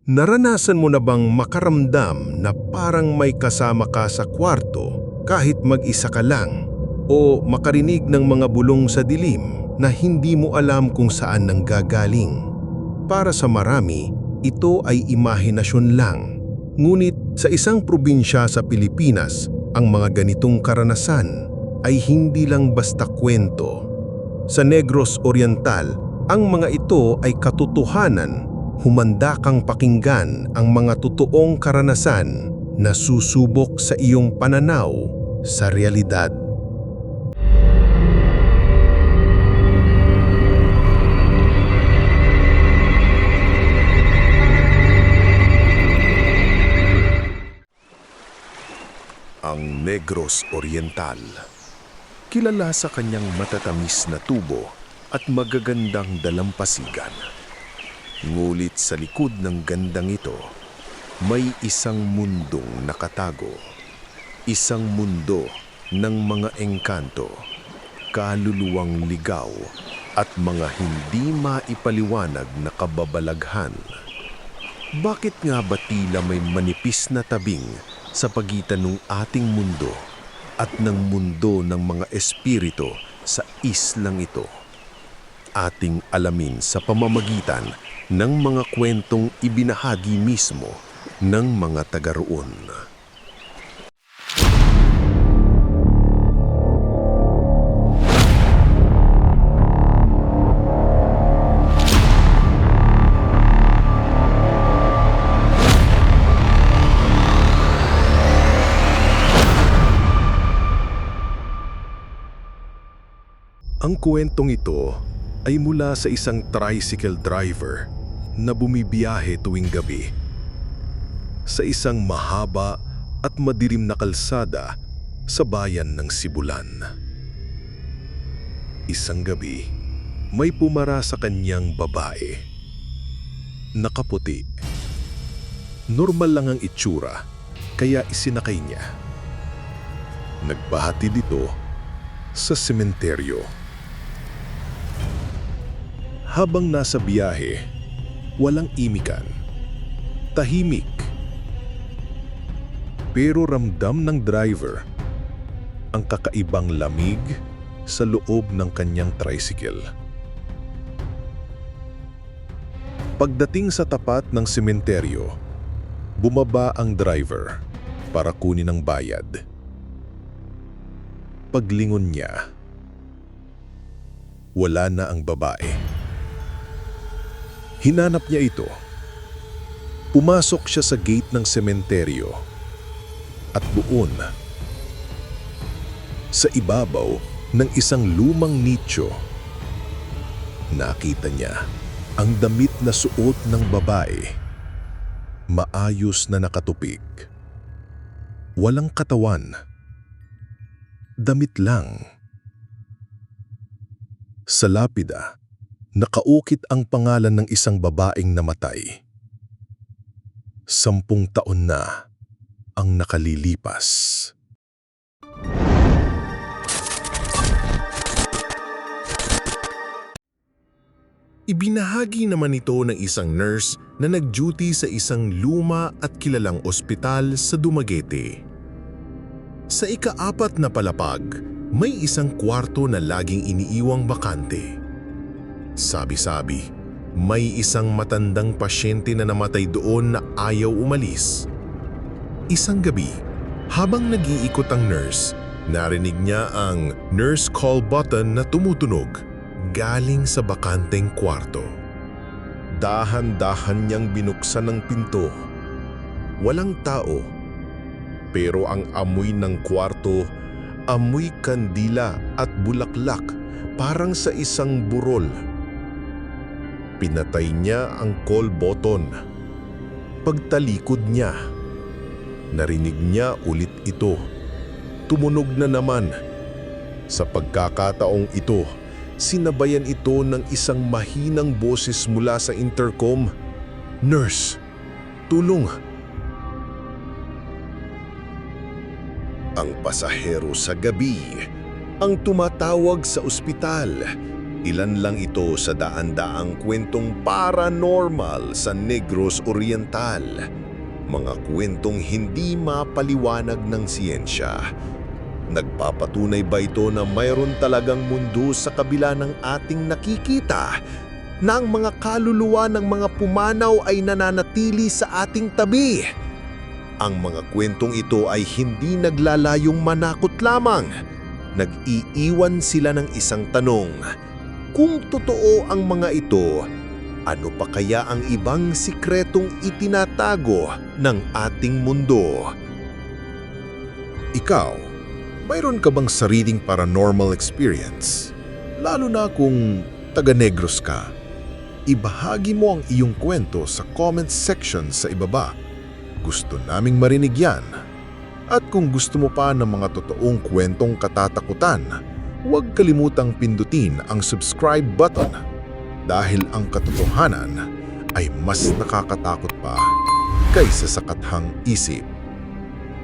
Naranasan mo na bang makaramdam na parang may kasama ka sa kwarto kahit mag-isa ka lang? O makarinig ng mga bulong sa dilim na hindi mo alam kung saan nanggagaling? Para sa marami, ito ay imahinasyon lang. Ngunit sa isang probinsya sa Pilipinas, ang mga ganitong karanasan ay hindi lang basta kwento. Sa Negros Oriental, ang mga ito ay katotohanan. Humanda kang pakinggan ang mga totoong karanasan na susubok sa iyong pananaw sa realidad. Ang Negros Oriental. Kilala sa kanyang matatamis na tubo at magagandang dalampasigan. Ngulit sa likod ng gandang ito, may isang mundong nakatago. Isang mundo ng mga engkanto, kaluluwang ligaw at mga hindi maipaliwanag na kababalaghan. Bakit nga ba tila may manipis na tabing sa pagitan ng ating mundo at ng mundo ng mga espiritu sa islang ito? Ating alamin sa pamamagitan ng mga kwentong ibinahagi mismo ng mga taga-roon. Ang kwentong ito ay mula sa isang tricycle driver na bumibiyahe tuwing gabi sa isang mahaba at madilim na kalsada sa bayan ng Sibulan. Isang gabi, may pumara sa kanyang babae. Nakaputi. Normal lang ang itsura, kaya isinakay niya. Nagbahatid ito sa sementeryo. Habang nasa biyahe, walang imikan. Tahimik. Pero ramdam ng driver ang kakaibang lamig sa loob ng kanyang tricycle. Pagdating sa tapat ng sementeryo, bumaba ang driver para kunin ang bayad. Paglingon niya, wala na ang babae. Hinanap niya ito. Pumasok siya sa gate ng sementeryo at doon, sa ibabaw ng isang lumang nicho, nakita niya ang damit na suot ng babae. Maayos na nakatupig. Walang katawan. Damit lang. Sa lapida, nakaukit ang pangalan ng isang babaeng namatay. 10 taon na ang nakalilipas. Ibinahagi naman ito ng isang nurse na nag-duty sa isang luma at kilalang ospital sa Dumaguete. Sa ika-4 na palapag, may isang kwarto na laging iniiwang bakante. Sabi-sabi, may isang matandang pasyente na namatay doon na ayaw umalis. Isang gabi, habang nag-iikot ang nurse, narinig niya ang nurse call button na tumutunog galing sa bakanteng kwarto. Dahan-dahan niyang binuksan ang pinto. Walang tao, pero ang amoy ng kwarto, amoy kandila at bulaklak parang sa isang burol. Pinatay niya ang call button. Pagtalikod niya, narinig niya ulit ito. Tumunog na naman. Sa pagkakataong ito, sinabayan ito ng isang mahinang boses mula sa intercom. "Nurse, tulong!" Ang pasahero sa gabi ang tumatawag sa ospital. Ilan lang ito sa daan-daang kwentong paranormal sa Negros Oriental. Mga kwentong hindi mapaliwanag ng siyensya. Nagpapatunay ba ito na mayroon talagang mundo sa kabila ng ating nakikita? Na ang mga kaluluwa ng mga pumanaw ay nananatili sa ating tabi? Ang mga kwentong ito ay hindi naglalayong manakot lamang. Nag-iiwan sila ng isang tanong. Kung totoo ang mga ito, ano pa kaya ang ibang sikretong itinatago ng ating mundo? Ikaw, mayroon ka bang sariling paranormal experience? Lalo na kung taga-Negros ka. Ibahagi mo ang iyong kwento sa comment section sa ibaba. Gusto naming marinig yan. At kung gusto mo pa ng mga totoong kwentong katatakutan, huwag kalimutang pindutin ang subscribe button dahil ang katotohanan ay mas nakakatakot pa kaysa sa kathang isip.